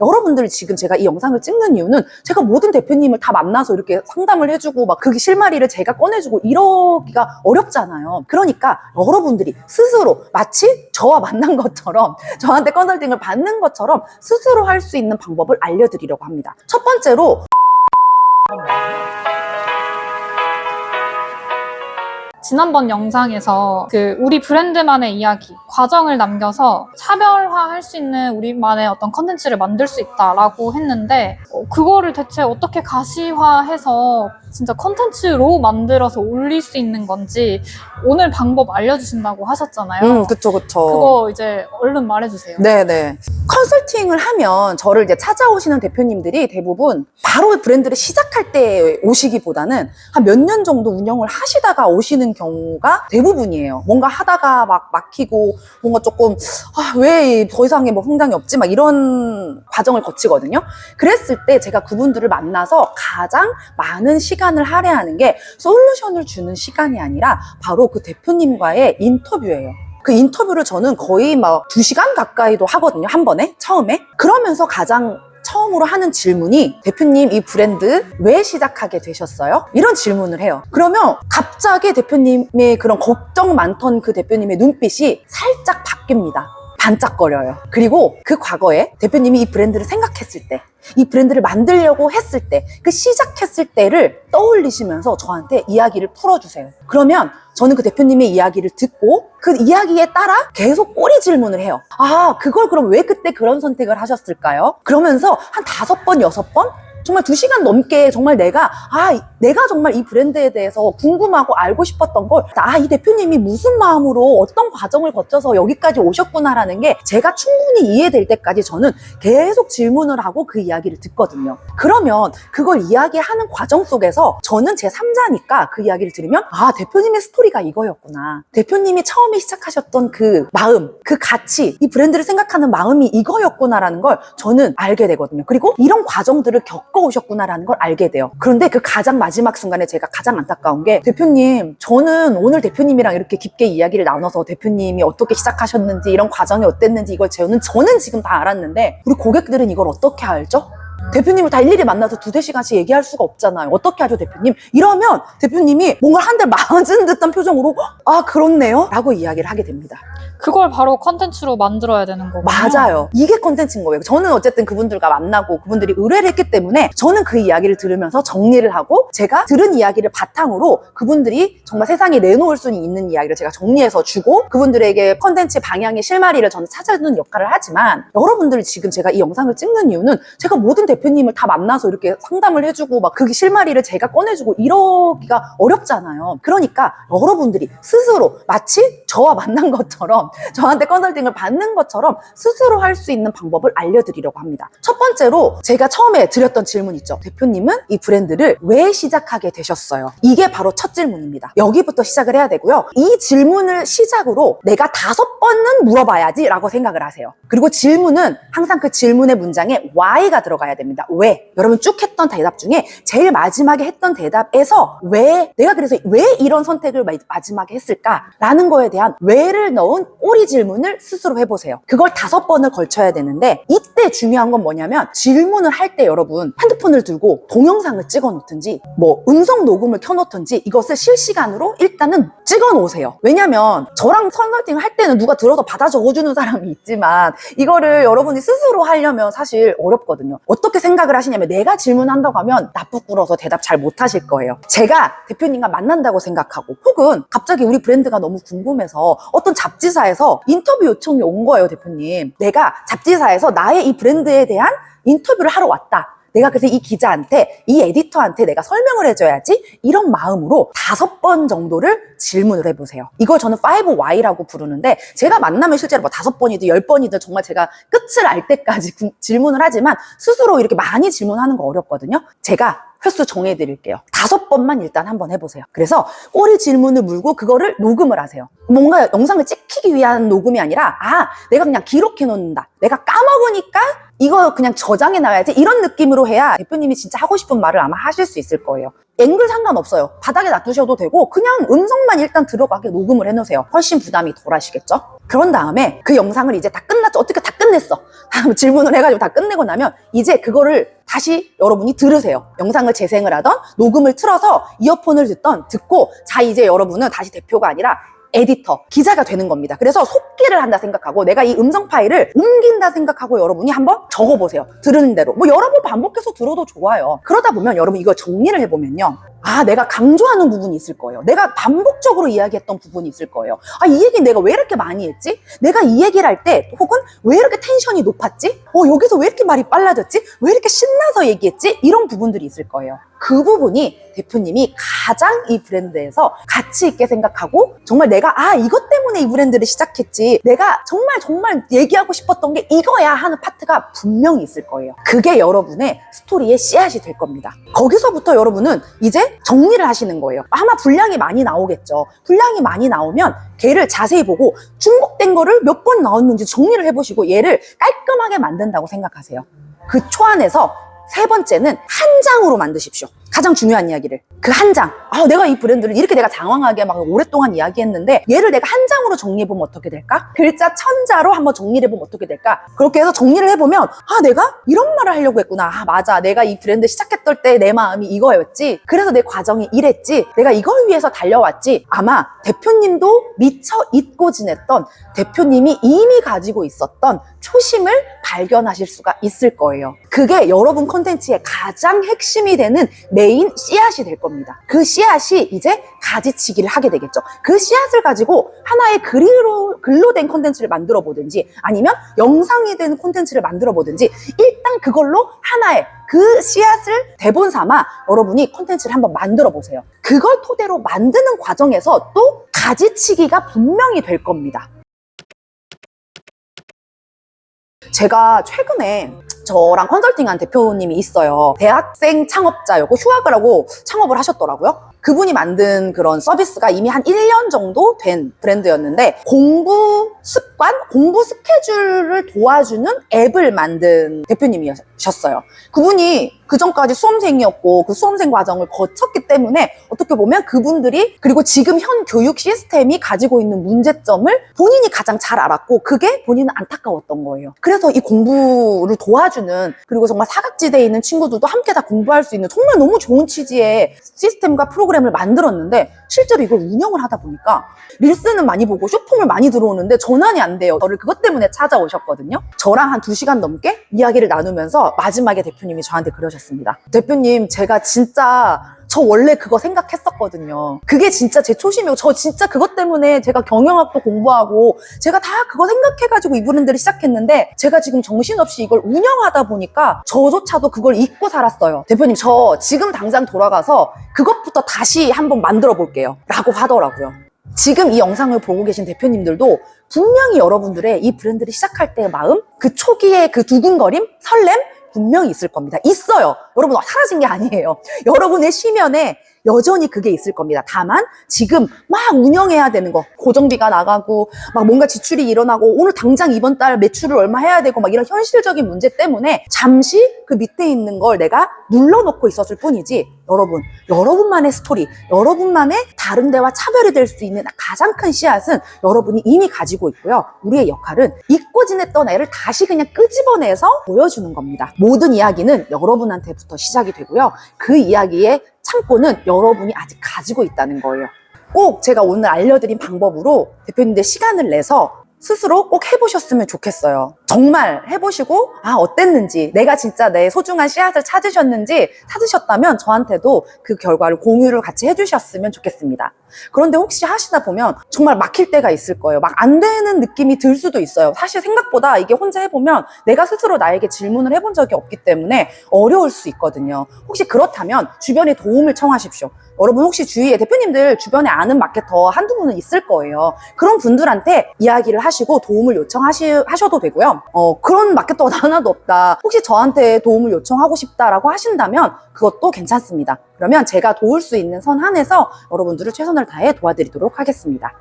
여러분들이 지금 제가 이 영상을 찍는 이유는 제가 모든 대표님을 다 만나서 이렇게 상담을 해주고 막 그 실마리를 제가 꺼내주고 이러기가 어렵잖아요. 그러니까 여러분들이 스스로 마치 저와 만난 것처럼 저한테 컨설팅을 받는 것처럼 스스로 할 수 있는 방법을 알려드리려고 합니다. 첫 번째로 지난번 영상에서 우리 브랜드만의 이야기, 과정을 남겨서 차별화할 수 있는 우리만의 어떤 컨텐츠를 만들 수 있다라고 했는데 그거를 대체 어떻게 가시화해서 진짜 컨텐츠로 만들어서 올릴 수 있는 건지 오늘 방법 알려주신다고 하셨잖아요. 그쵸. 그거 이제 얼른 말해주세요. 네네. 컨설팅을 하면 저를 이제 찾아오시는 대표님들이 대부분 바로 브랜드를 시작할 때 오시기보다는 한 몇 년 정도 운영을 하시다가 오시는 경우가 대부분이에요. 뭔가 하다가 막 막히고 뭔가 조금 왜 더 이상의 뭐 성장이 없지? 막 이런 과정을 거치거든요. 그랬을 때 제가 그분들을 만나서 가장 많은 시간을 할애하는 게 솔루션을 주는 시간이 아니라 바로 그 대표님과의 인터뷰예요. 그 인터뷰를 저는 거의 막 2시간 가까이도 하거든요. 한 번에 처음에. 그러면서 가장 처음으로 하는 질문이 대표님 이 브랜드 왜 시작하게 되셨어요? 이런 질문을 해요. 그러면 갑자기 대표님의 그런 걱정 많던 그 대표님의 눈빛이 살짝 바뀝니다. 반짝거려요. 그리고 그 과거에 대표님이 이 브랜드를 생각했을 때, 이 브랜드를 만들려고 했을 때, 그 시작했을 때를 떠올리시면서 저한테 이야기를 풀어주세요. 그러면 저는 그 대표님의 이야기를 듣고 그 이야기에 따라 계속 꼬리 질문을 해요. 그걸 그럼 왜 그때 그런 선택을 하셨을까요? 그러면서 한 5번, 6번 정말 2시간 넘게 정말 내가 정말 이 브랜드에 대해서 궁금하고 알고 싶었던 걸 이 대표님이 무슨 마음으로 어떤 과정을 거쳐서 여기까지 오셨구나라는 게 제가 충분히 이해될 때까지 저는 계속 질문을 하고 그 이야기를 듣거든요. 그러면 그걸 이야기하는 과정 속에서 저는 제 3자니까 그 이야기를 들으면 대표님의 스토리가 이거였구나. 대표님이 처음에 시작하셨던 그 마음, 그 가치, 이 브랜드를 생각하는 마음이 이거였구나라는 걸 저는 알게 되거든요. 그리고 이런 과정들을 겪어오셨구나라는 걸 알게 돼요. 그런데 그 가장 마지막 순간에 제가 가장 안타까운 게 대표님, 저는 오늘 대표님이랑 이렇게 깊게 이야기를 나눠서 대표님이 어떻게 시작하셨는지 이런 과정이 어땠는지 이걸 저는 지금 다 알았는데 우리 고객들은 이걸 어떻게 알죠? 대표님을 다 일일이 만나서 2-3시간씩 얘기할 수가 없잖아요. 어떻게 하죠, 대표님? 이러면 대표님이 뭔가 한 대 맞은 듯한 표정으로 그렇네요? 라고 이야기를 하게 됩니다. 그걸 바로 컨텐츠로 만들어야 되는 거군요. 맞아요. 이게 컨텐츠인 거예요. 저는 어쨌든 그분들과 만나고 그분들이 의뢰를 했기 때문에 저는 그 이야기를 들으면서 정리를 하고 제가 들은 이야기를 바탕으로 그분들이 정말 세상에 내놓을 수 있는 이야기를 제가 정리해서 주고 그분들에게 컨텐츠 방향의 실마리를 저는 찾아주는 역할을 하지만 여러분들이 지금 제가 이 영상을 찍는 이유는 제가 모든 대표님을 다 만나서 이렇게 상담을 해주고 막 그 실마리를 제가 꺼내주고 이러기가 어렵잖아요. 그러니까 여러분들이 스스로 마치 저와 만난 것처럼 저한테 컨설팅을 받는 것처럼 스스로 할 수 있는 방법을 알려드리려고 합니다. 첫 번째로 제가 처음에 드렸던 질문 있죠. 대표님은 이 브랜드를 왜 시작하게 되셨어요? 이게 바로 첫 질문입니다. 여기부터 시작을 해야 되고요. 이 질문을 시작으로 내가 5번은 물어봐야지 라고 생각을 하세요. 그리고 질문은 항상 그 질문의 문장에 why가 들어가야 됩니다. 왜? 여러분 쭉 했던 대답 중에 제일 마지막에 했던 대답에서 내가 그래서 왜 이런 선택을 마지막에 했을까? 라는 거에 대한 왜를 넣은 꼬리 질문을 스스로 해보세요. 그걸 5번을 걸쳐야 되는데 이때 중요한 건 뭐냐면 질문을 할 때 여러분 핸드폰을 들고 동영상을 찍어 놓든지 음성 녹음을 켜 놓든지 이것을 실시간으로 일단은 찍어 놓으세요. 왜냐면 저랑 컨설팅을 할 때는 누가 들어서 받아 적어주는 사람이 있지만 이거를 여러분이 스스로 하려면 사실 어렵거든요. 어떻게 생각을 하시냐면 내가 질문한다고 하면 나쁘꾸러서 대답 잘 못하실 거예요. 제가 대표님과 만난다고 생각하고 혹은 갑자기 우리 브랜드가 너무 궁금해서 어떤 잡지사에서 인터뷰 요청이 온 거예요. 대표님, 내가 잡지사에서 나의 이 브랜드에 대한 인터뷰를 하러 왔다. 내가 그래서 이 기자한테, 이 에디터한테 내가 설명을 해줘야지 이런 마음으로 5번 정도를 질문을 해보세요. 이걸 저는 5Y라고 부르는데 제가 만나면 실제로 5번이든 10번이든 정말 제가 끝을 알 때까지 질문을 하지만 스스로 이렇게 많이 질문하는 거 어렵거든요. 제가 횟수 정해드릴게요. 5번만 일단 한번 해보세요. 그래서 꼬리 질문을 물고 그거를 녹음을 하세요. 뭔가 영상을 찍히기 위한 녹음이 아니라 내가 그냥 기록해 놓는다. 내가 까먹으니까 이거 그냥 저장해 놔야지, 이런 느낌으로 해야 대표님이 진짜 하고 싶은 말을 아마 하실 수 있을 거예요. 앵글 상관없어요. 바닥에 놔두셔도 되고 그냥 음성만 일단 들어가게 녹음을 해놓으세요. 훨씬 부담이 덜 하시겠죠? 그런 다음에 그 영상을 이제 다 끝났죠. 어떻게 다 끝냈어. 질문을 해가지고 다 끝내고 나면 이제 그거를 다시 여러분이 들으세요. 영상을 재생을 하던 녹음을 틀어서 이어폰을 듣고 자, 이제 여러분은 다시 대표가 아니라 에디터, 기자가 되는 겁니다. 그래서 속기를 한다 생각하고 내가 이 음성 파일을 옮긴다 생각하고 여러분이 한번 적어보세요. 들으는 대로. 뭐 여러 번 반복해서 들어도 좋아요. 그러다 보면 여러분 이거 정리를 해보면요. 내가 강조하는 부분이 있을 거예요. 내가 반복적으로 이야기했던 부분이 있을 거예요. 이 얘기 내가 왜 이렇게 많이 했지? 내가 이 얘기를 할 때 혹은 왜 이렇게 텐션이 높았지? 여기서 왜 이렇게 말이 빨라졌지? 왜 이렇게 신나서 얘기했지? 이런 부분들이 있을 거예요. 그 부분이 대표님이 가장 이 브랜드에서 가치 있게 생각하고 정말 내가 이것 때문에 이 브랜드를 시작했지, 내가 정말 얘기하고 싶었던 게 이거야 하는 파트가 분명히 있을 거예요. 그게 여러분의 스토리의 씨앗이 될 겁니다. 거기서부터 여러분은 이제 정리를 하시는 거예요. 아마 분량이 많이 나오겠죠. 분량이 많이 나오면 걔를 자세히 보고 중복된 거를 몇 번 나왔는지 정리를 해보시고 얘를 깔끔하게 만든다고 생각하세요. 그 초안에서 3번째는 한 장으로 만드십시오. 가장 중요한 이야기를. 그 한 장. 내가 이 브랜드를 이렇게 내가 장황하게 막 오랫동안 이야기했는데 얘를 내가 한 장으로 정리해보면 어떻게 될까? 글자 1000자로 한번 정리를 해보면 어떻게 될까? 그렇게 해서 정리를 해보면 내가 이런 말을 하려고 했구나. 맞아. 내가 이 브랜드 시작했을 때 내 마음이 이거였지. 그래서 내 과정이 이랬지. 내가 이걸 위해서 달려왔지. 아마 대표님도 미처 잊고 지냈던, 대표님이 이미 가지고 있었던 초심을 발견하실 수가 있을 거예요. 그게 여러분 콘텐츠의 가장 핵심이 되는 메인 씨앗이 될 겁니다. 그 씨앗이 이제 가지치기를 하게 되겠죠. 그 씨앗을 가지고 하나의 글로 된 콘텐츠를 만들어 보든지 아니면 영상이 된 콘텐츠를 만들어 보든지 일단 그걸로 하나의 그 씨앗을 대본 삼아 여러분이 콘텐츠를 한번 만들어 보세요. 그걸 토대로 만드는 과정에서 또 가지치기가 분명히 될 겁니다. 제가 최근에 저랑 컨설팅한 대표님이 있어요. 대학생 창업자였고 휴학을 하고 창업을 하셨더라고요. 그분이 만든 그런 서비스가 이미 한 1년 정도 된 브랜드였는데 공부 습관, 공부 스케줄을 도와주는 앱을 만든 대표님이셨어요. 그분이 그전까지 수험생이었고 그 수험생 과정을 거쳤기 때문에 어떻게 보면 그분들이, 그리고 지금 현 교육 시스템이 가지고 있는 문제점을 본인이 가장 잘 알았고 그게 본인은 안타까웠던 거예요. 그래서 이 공부를 도와주는, 그리고 정말 사각지대에 있는 친구들도 함께 다 공부할 수 있는 정말 너무 좋은 취지의 시스템과 프로그램을 만들었는데 실제로 이걸 운영을 하다 보니까 릴스는 많이 보고 쇼폼을 많이 들어오는데 전환이 안 돼요. 저를 그것 때문에 찾아오셨거든요. 저랑 한 2시간 넘게 이야기를 나누면서 마지막에 대표님이 저한테 그러셨습니다. 대표님, 제가 진짜 저 원래 그거 생각했었거든요. 그게 진짜 제 초심이고 저 진짜 그것 때문에 제가 경영학도 공부하고 제가 다 그거 생각해가지고 이 브랜드를 시작했는데 제가 지금 정신없이 이걸 운영하다 보니까 저조차도 그걸 잊고 살았어요. 대표님, 저 지금 당장 돌아가서 그것부터 다시 한번 만들어 볼게요 라고 하더라고요. 지금 이 영상을 보고 계신 대표님들도 분명히 여러분들의 이 브랜드를 시작할 때의 마음, 그 초기의 그 두근거림, 설렘 분명히 있을 겁니다. 있어요. 여러분, 사라진 게 아니에요. 여러분의 심연에 여전히 그게 있을 겁니다. 다만 지금 막 운영해야 되는 거, 고정비가 나가고 막 뭔가 지출이 일어나고 오늘 당장 이번 달 매출을 얼마 해야 되고 막 이런 현실적인 문제 때문에 잠시 그 밑에 있는 걸 내가 눌러놓고 있었을 뿐이지, 여러분만의 스토리, 여러분만의 다른 데와 차별이 될 수 있는 가장 큰 씨앗은 여러분이 이미 가지고 있고요. 우리의 역할은 잊고 지냈던 애를 다시 그냥 끄집어내서 보여주는 겁니다. 모든 이야기는 여러분한테부터 시작이 되고요. 그 이야기의 창고는 여러분이 아직 가지고 있다는 거예요. 꼭 제가 오늘 알려드린 방법으로 대표님들 시간을 내서 스스로 꼭 해보셨으면 좋겠어요. 정말 해보시고 어땠는지, 내가 진짜 내 소중한 씨앗을 찾으셨다면 저한테도 그 결과를 공유를 같이 해주셨으면 좋겠습니다. 그런데 혹시 하시다 보면 정말 막힐 때가 있을 거예요. 막 안 되는 느낌이 들 수도 있어요. 사실 생각보다 이게 혼자 해보면 내가 스스로 나에게 질문을 해본 적이 없기 때문에 어려울 수 있거든요. 혹시 그렇다면 주변에 도움을 청하십시오. 여러분 혹시 주위에 대표님들 주변에 아는 마케터 한두 분은 있을 거예요. 그런 분들한테 이야기를 하시고 도움을 요청하셔도 되고요. 그런 마케터가 하나도 없다. 혹시 저한테 도움을 요청하고 싶다라고 하신다면 그것도 괜찮습니다. 그러면 제가 도울 수 있는 선 안에서 여러분들을 최선을 다해 도와드리도록 하겠습니다.